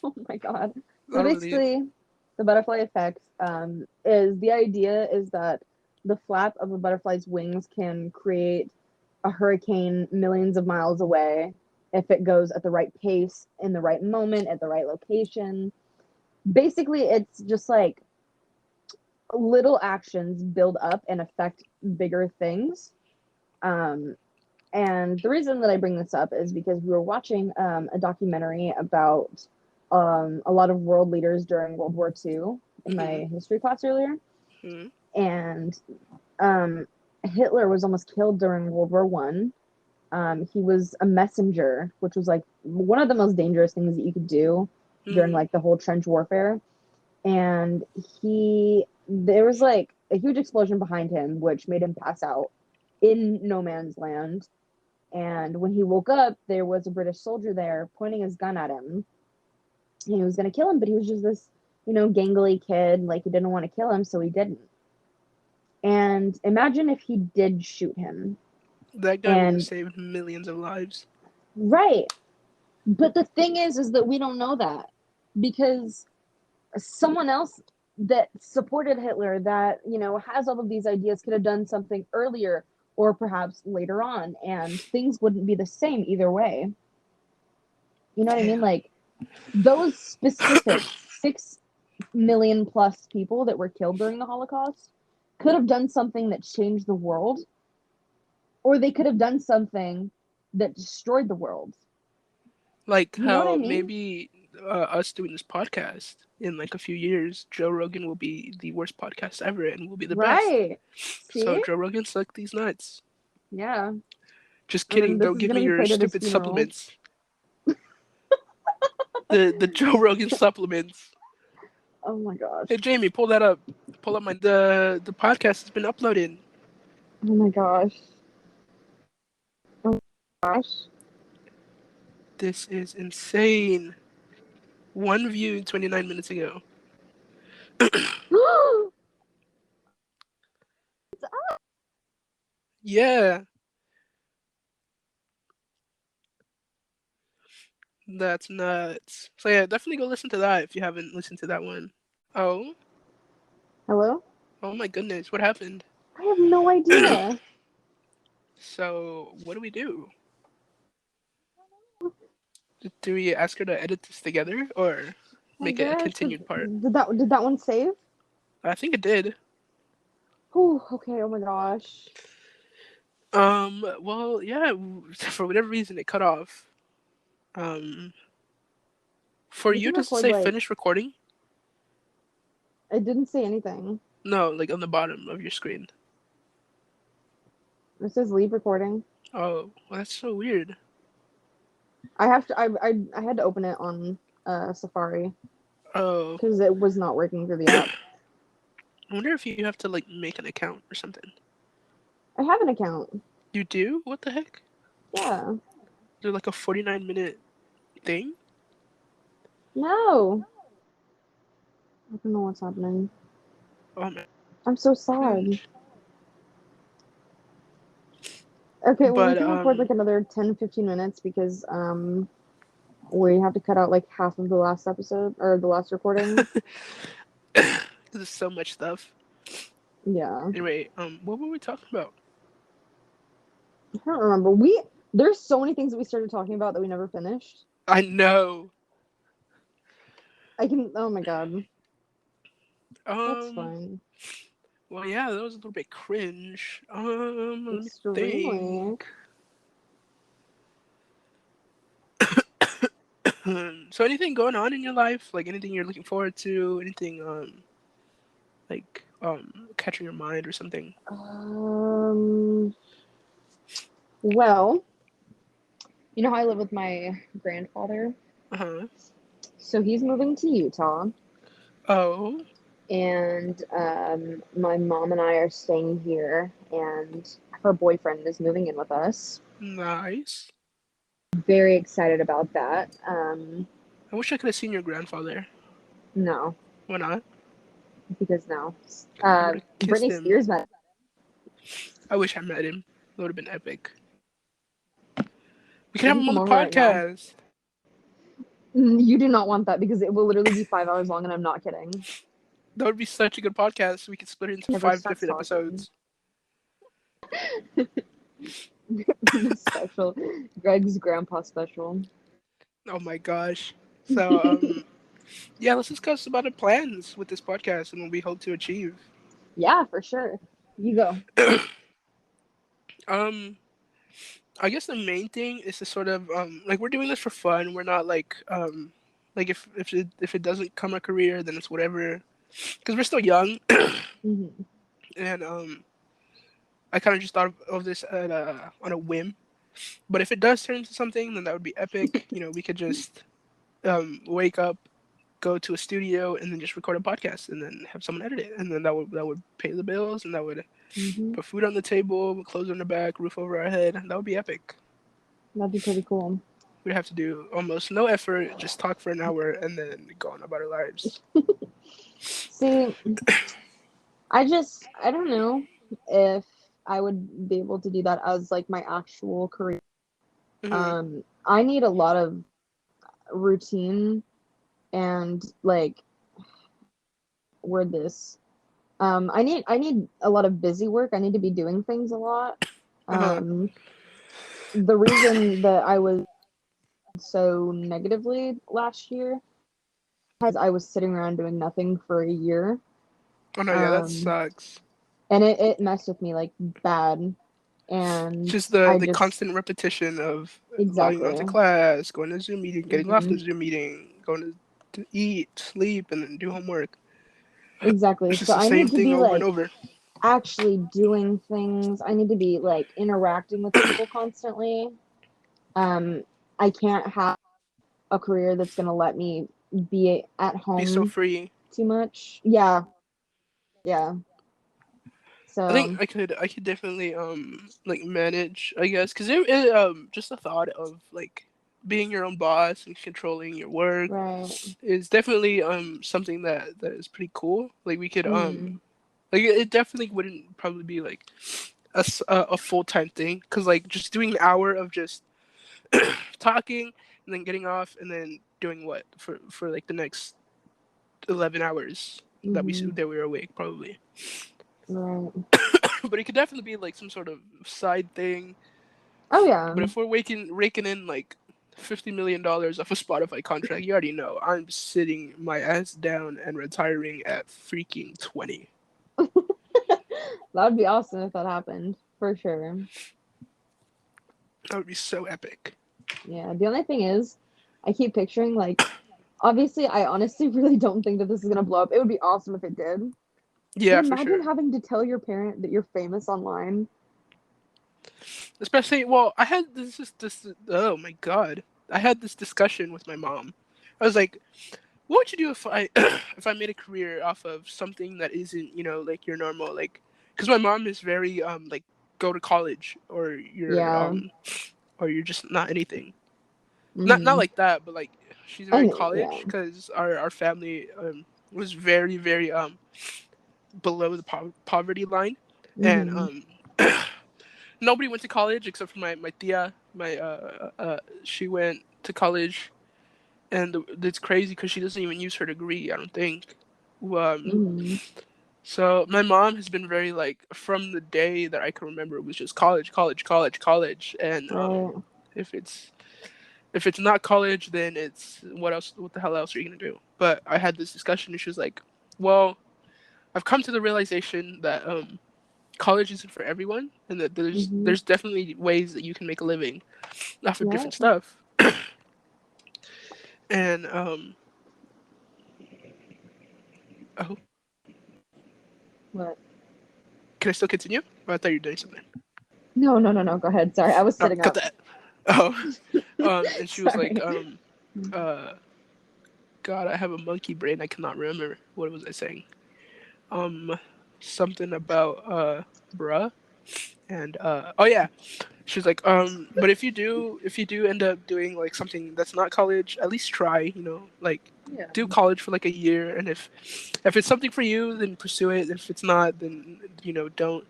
oh my god. I So don't really. basically, The butterfly effect is the idea is that the flap of a butterfly's wings can create a hurricane millions of miles away if it goes at the right pace, in the right moment, at the right location. Basically, it's just like little actions build up and affect bigger things. Um, and the reason that I bring this up is because we were watching a documentary about a lot of world leaders during World War II in Mm-hmm. my history class earlier. Mm-hmm. And um, Hitler was almost killed during World War One. He was a messenger, which was like one of the most dangerous things that you could do during Mm-hmm. like the whole trench warfare. And there was like a huge explosion behind him, which made him pass out in no man's land. And when he woke up, there was a British soldier there pointing his gun at him. He was going to kill him, but he was just this, gangly kid. Like, he didn't want to kill him, so he didn't. And imagine if he did shoot him. That guy would have And, saved millions of lives. right. But the thing is that we don't know that because someone else that supported Hitler, that, has all of these ideas, could have done something earlier or perhaps later on, and things wouldn't be the same either way. You know what I mean? Yeah. Like, those specific 6 million plus people that were killed during the Holocaust could have done something that changed the world, or they could have done something that destroyed the world. Like You know what I how mean? maybe us doing this podcast in like a few years, Joe Rogan will be the worst podcast ever and will be the best. Right. So See? Joe Rogan, suck these nuts. Yeah. Just And then kidding. this Don't is give going me to be your played at his stupid funeral. supplements. The Joe Rogan supplements. Oh my gosh. Hey Jamie, pull that up. Pull up my the podcast has been uploaded. Oh my gosh. Oh my gosh. This is insane. One view 29 minutes ago. Yeah, that's nuts. So yeah, definitely go listen to that if you haven't listened to that one. Oh, Hello? oh my goodness, what happened? I have no idea. So what do we do? Do we ask her to edit this together or I make it a guess continued part? did that one save? I think it did. Oh, okay. Oh my gosh. Well, yeah, for whatever reason it cut off. Um, for We you, can does it record say like finish recording? it didn't say anything. No, like on the bottom of your screen. It says leave recording. Oh, well, that's so weird. I have to. I had to open it on Safari Oh, because it was not working through the app. I wonder if you have to like make an account or something. I have an account. You do? What the heck? Yeah. Is there like a 49-minute thing? No. I don't know what's happening. Oh man, I'm so sad. cringe. Okay, well we But can record like another 10, 15 minutes because we have to cut out like half of the last episode or the last recording. there's so much stuff. Yeah. Anyway, what were we talking about? I don't remember. There's so many things that we started talking about that we never finished. I know. Oh my god. That's Um, fine. well, yeah, that was a little bit cringe. Let me Extremely. think. So anything going on in your life? Like anything you're looking forward to? Anything like catching your mind or something? Well, you know how I live with my grandfather? Uh-huh. So he's moving to Utah, Oh, and my mom and I are staying here, and her boyfriend is moving in with us. nice. Very excited about that. I wish I could have seen your grandfather. No, Why not? because no. I would have kissed Britney him. Spears met. I wish I met him. That would have been epic. We can We have can him on come the over right now. podcast. You do not want that because it will literally be 5 hours long, and I'm not kidding. That would be such a good podcast. We could split it into Never five stops different talking. episodes. The special, Greg's grandpa special. Oh my gosh. So, yeah, let's discuss about the plans with this podcast and what we hope to achieve. Yeah, for sure. You go. Um, I guess the main thing is to sort of like we're doing this for fun. We're not like if it doesn't come a career, then it's whatever. Because we're still young, Hmm. and I kind of just thought of this on a whim. But if it does turn into something, then that would be epic. You know, we could just wake up, go to a studio, and then just record a podcast, and then have someone edit it, and then that would pay the bills, and that would Hmm. put food on the table, clothes on the back, roof over our head. That would be epic. That'd be pretty cool. We'd have to do almost no effort, just talk for an hour, and then go on about our lives. See, I don't know if I would be able to do that as like my actual career. Hmm. I need a lot of routine and like word this. I need a lot of busy work. I need to be doing things a lot. Uh-huh. Um, the reason that I was so negatively last year is I was sitting around doing nothing for a year. Oh no, yeah, that Um, sucks. and it messed with me like bad. And Just the I the just constant repetition of logging onto exactly. class, going to Zoom meeting, getting off the Hmm. Zoom meeting, going to eat, sleep, and then do homework. Exactly. It's So just the I same need to thing be over and like over. actually doing things. I need to be like interacting with people constantly. Um, I can't have a career that's going to let me be at Be so home free. too much. Yeah, yeah. I think So, I could definitely like manage, I guess, because just the thought of like being your own boss and controlling your work right. is definitely something that is pretty cool. Like we could Mm, like it definitely wouldn't probably be like a full time thing, because like just doing an hour of just talking and then getting off and then doing what for like the next 11 hours mm-hmm, that we were awake probably. right. But it could definitely be like some sort of side thing. Oh, yeah. But if we're raking in like $50 million off a Spotify contract, you already know I'm sitting my ass down and retiring at freaking 20. That would be awesome if that happened, for sure. That would be so epic. Yeah. The only thing is, I keep picturing, like, obviously, I honestly really don't think that this is going to blow up. It would be awesome if it did. But Yeah, for imagine sure. having to tell your parent that you're famous online. Especially, well, I had this. Oh my god, I had this discussion with my mom. I was like, "What would you do if I if I made a career off of something that isn't like your normal like?" Because my mom is very like go to college Yeah. or you're just not anything. Not Mm-hmm. like that, but like she's very And yeah. college because our family was very very below the poverty line, and Mm-hmm. nobody went to college except for my tia. She went to college, and it's crazy because she doesn't even use her degree. I don't think. Um, Mm-hmm. so my mom has been very like from the day that I can remember it was just college, college, college, college, and Right. if it's if it's not college, then it's what else? What the hell else are you gonna do? But I had this discussion, and she was like, "Well, I've come to the realization that college isn't for everyone, and that Mm-hmm. there's definitely ways that you can make a living off of Yeah. different stuff." And oh, What? can I still continue? Oh, I thought you were doing something. No, no, no, no. Go ahead. Sorry, I was Oh, sitting cut up. that. Oh, and she was like, Sorry. uh, God, I have a monkey brain. I cannot remember what was I saying. Um, something about bruh, and oh yeah, she was like, but if you do end up doing like something that's not college, at least try, like Yeah. do college for like a year, and if it's something for you, then pursue it. If it's not, then don't.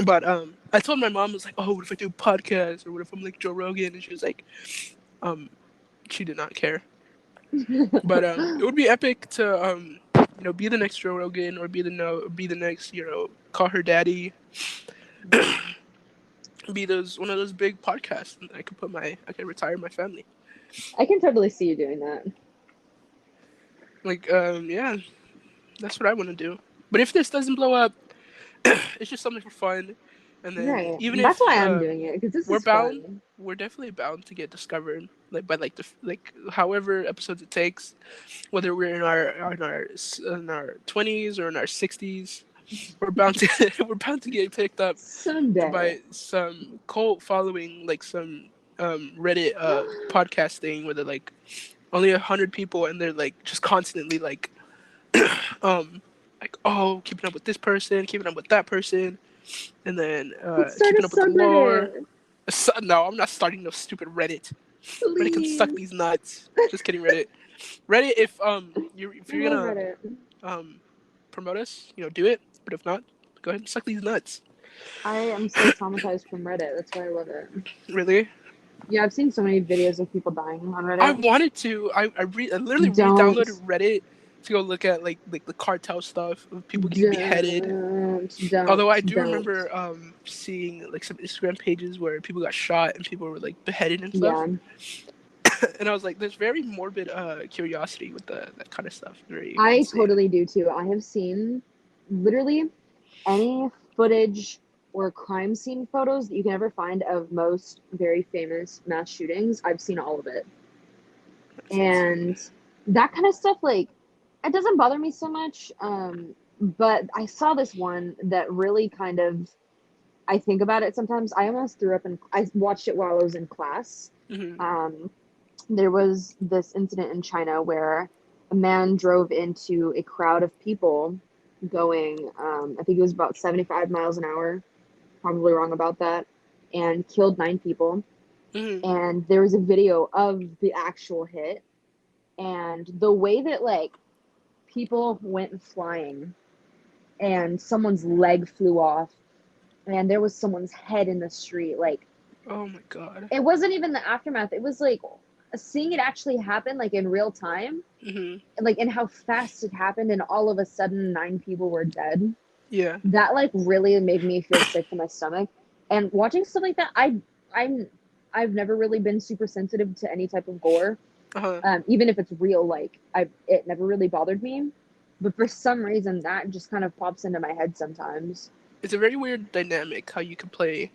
But I told my mom, I was like, oh, what if I do a podcast, or what if I'm like Joe Rogan? And she was like, um, she did not care. But it would be epic to be the next Joe Rogan, or be the next, call her daddy, be those one of those big podcasts, and I can retire my family. I can totally see you doing that. Like yeah, that's what I want to do. But if this doesn't blow up, it's just something for fun. And then Right. even That's if why I'm doing it, because this we're is bound, fun. we're definitely bound to get discovered, like by like however episodes it takes, whether we're in our 20s or in our 60s, we're bound to we're bound to get picked up Someday. by some cult following, like some Reddit podcast thing where they're like only 100 people, and they're like just constantly um oh, keeping up with this person, keeping up with that person, and then Let's start a keeping up with the lore. subreddit. No, I'm not starting no stupid Reddit. Reddit can suck Please. these nuts. Just kidding, Reddit. Reddit, if I you're love gonna Reddit. um promote us, do it. But if not, go ahead and suck these nuts. I am so traumatized from Reddit. That's why I love it. Really? Yeah, I've seen so many videos of people dying on I Reddit. wanted to. I literally Don't, re-downloaded Reddit to go look at like the cartel stuff of people getting beheaded. Although I do don't. remember seeing like some Instagram pages where people got shot and people were like beheaded and stuff. Yeah, And I was like, there's very morbid curiosity with that kind of stuff. Very I insane. totally do too. I have seen literally any footage or crime scene photos that you can ever find of most very famous mass shootings. I've seen all of it. That's insane. And that kind of stuff, like, it doesn't bother me so much. But I saw this one that really kind of, I think about it sometimes. I almost threw up, and I watched it while I was in class. Hmm. Um, there was this incident in China where a man drove into a crowd of people going, I think it was about 75 miles an hour, probably wrong about that, and killed 9 people. Hmm. And there was a video of the actual hit, and the way that, like, people went flying and someone's leg flew off and there was someone's head in the street. Like, Oh my god. it wasn't even the aftermath. It was like seeing it actually happen, like in real time, Hmm. like, and how fast it happened, and all of a sudden 9 people were dead. Yeah. That, like, really made me feel sick to my stomach. And watching stuff like that, I'm I've never really been super sensitive to any type of gore. Uh huh. Even if it's real, like, it never really bothered me. But for some reason, that just kind of pops into my head sometimes. It's a very weird dynamic how you can play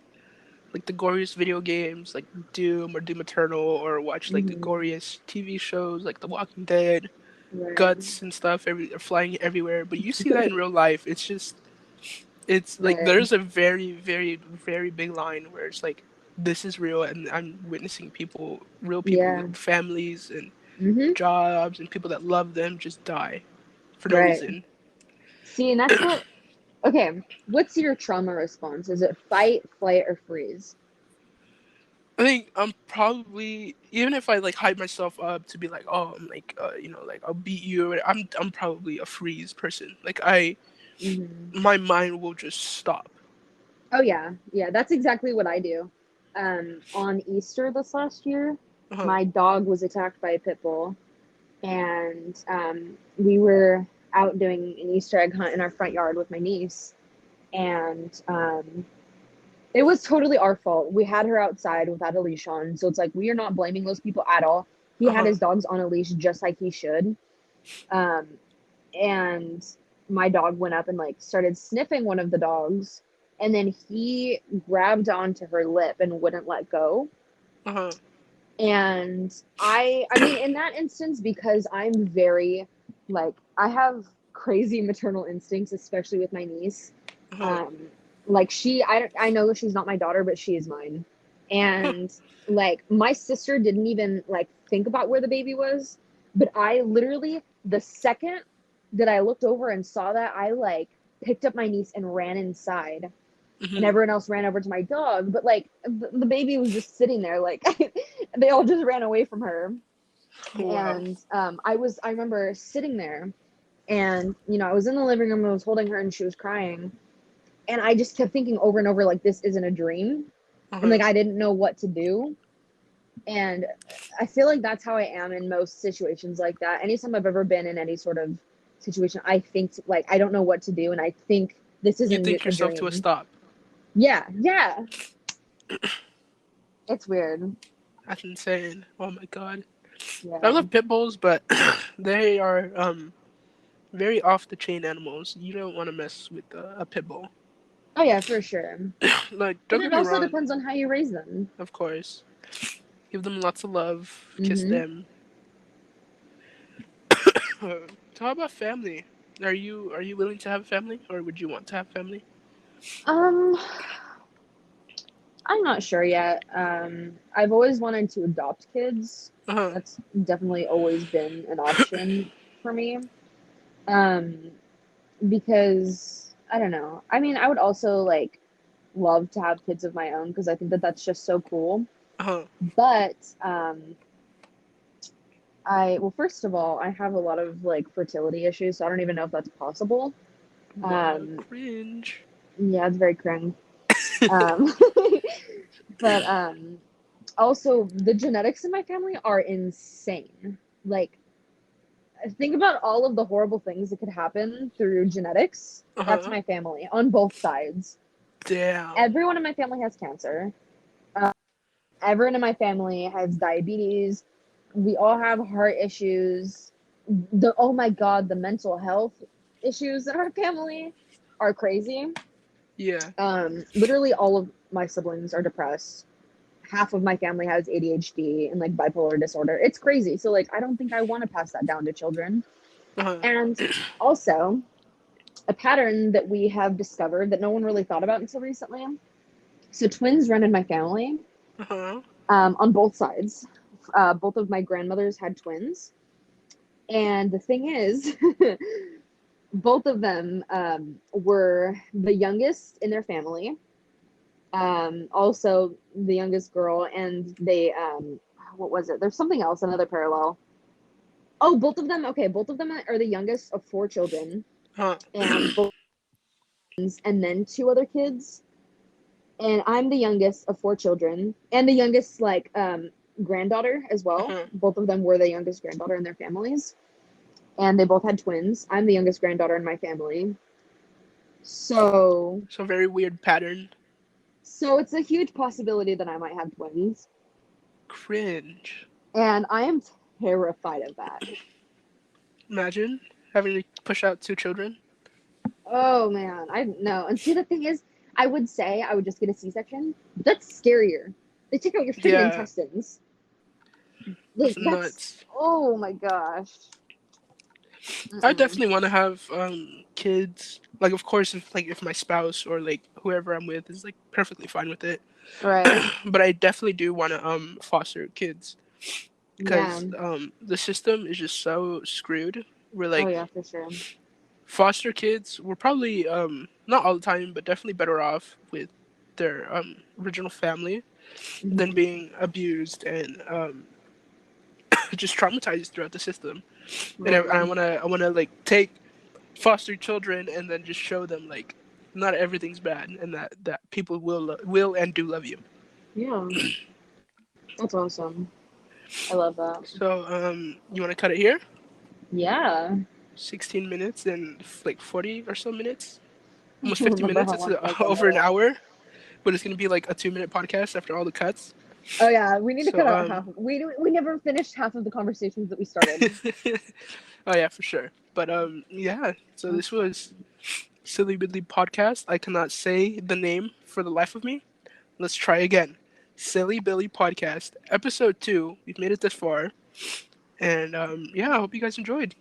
like the goriest video games like Doom or Doom Eternal, or watch like the Mm-hmm. goriest TV shows like The Walking Dead, Right. guts and stuff flying everywhere. But you see that in real life, it's like Right. there's a very, very, very big line where it's like this is real, and I'm witnessing real people Yeah. with families and Mm-hmm. jobs and people that love them just die for no Right. reason. See, and that's what. Okay, what's your trauma response? Is it fight, flight, or freeze? I think I'm probably, even if I like hype myself up to be like, oh, I'm like, like I'll beat you. I'm probably a freeze person. Like Mm-hmm. my mind will just stop. Oh yeah, yeah. That's exactly what I do. On Easter this last year, Uh huh. my dog was attacked by a pit bull, and we were out doing an Easter egg hunt in our front yard with my niece, and it was totally our fault. We had her outside without a leash on, so it's like we are not blaming those people at all. He Uh had huh. his dogs on a leash just like he should, um, and my dog went up and, like, started sniffing one of the dogs, and then he grabbed onto her lip and wouldn't let go. Uh huh. And I mean, in that instance, because I'm very, like, I have crazy maternal instincts, especially with my niece. Uh huh. um like, I know that she's not my daughter, but she is mine. And, like, my sister didn't even, like, think about where the baby was, but I literally, the second that I looked over and saw that, I, like, picked up my niece and ran inside, and Hmm. everyone else ran over to my dog. But, like, the baby was just sitting there, like, they all just ran away from her. Wow. And I remember sitting there, and, I was in the living room and I was holding her and she was crying, and I just kept thinking over and over, like, this isn't a dream, Uh and, huh. like, I didn't know what to do. And I feel like that's how I am in most situations like that. Anytime I've ever been in any sort of situation, I think like I don't know what to do, and I think this You isn't think a yourself to a dream. stop. Yeah, yeah, it's weird. That's insane. Oh my god. I Yeah. love pit bulls, but they are very off the chain animals. You don't want to mess with a pit bull. Oh yeah, for sure. Like, But don't get it me also wrong, depends on how you raise them. of course. Give them lots of love, kiss Mm-hmm. them. So how about family? Are you willing to have a family, or would you want to have family? Um, I'm not sure yet. I've always wanted to adopt kids. Uh That's definitely always been an option for me. Um, because I don't know. I mean, I would also like love to have kids of my own because I think that that's just so cool. huh. But well, first of all, I have a lot of like fertility issues, so I don't even know if that's possible. What Um, cringe. yeah, it's very cringe. Um, but also the genetics in my family are insane. Like, think about all of the horrible things that could happen through genetics. Uh That's huh. my family on both sides. Damn. Everyone in my family has cancer. Uh, Everyone in my family has diabetes. We all have heart issues. Oh my god, the mental health issues in our family are crazy. Yeah. Literally all of my siblings are depressed. Half of my family has ADHD and like bipolar disorder. It's crazy. So like I don't think I want to pass that down to children. Uh huh. And also a pattern that we have discovered that no one really thought about until recently. So twins run in my family Uh huh. on both sides. Both of my grandmothers had twins. And the thing is, both of them were the youngest in their family, also the youngest girl, and they, what was it? There's something else, another parallel. Oh, both of them, okay, both of them are the youngest of four children, Uh and huh. both, and then two other kids. And I'm the youngest of four children, and the youngest, like, granddaughter as Uh well. huh. Both of them were the youngest granddaughter in their families, and they both had twins. I'm the youngest granddaughter in my family. So, So very weird pattern. so it's a huge possibility that I might have twins, Cringe. and I am terrified of that. Imagine having to push out two children. Oh man, I don't know. And see, the thing is, I would say I would just get a C-section, but that's scarier. They take out your freaking Yeah, intestines. that's Like that's, nuts. oh my gosh. I Mm-mm. definitely want to have kids. Like, of course, if my spouse or like whoever I'm with is like perfectly fine with it. Right. But I definitely do want to foster kids Yeah. because the system is just so screwed. We're Oh like yeah, for sure. foster kids. We're probably not all the time, but definitely better off with their original family than Hmm. being abused and just traumatized throughout the system. And I Right. want to like take foster children and then just show them like not everything's bad and that people will and do love you. Yeah. That's awesome. I love that. So you want to cut it here? Yeah. 16 minutes and like 40 or so minutes, I almost don't 50 remember minutes. how It's long it was on over an there. hour, but it's gonna be like a 2 minute podcast after all the cuts. Oh yeah, we need to cut So out half. We never finished half of the conversations that we started. oh yeah, for sure. But yeah, so this Okay. was Silly Bidley Podcast. I cannot say the name for the life of me. Let's try again. Silly Billy Podcast, episode 2. We've made it this far, and yeah, I hope you guys enjoyed.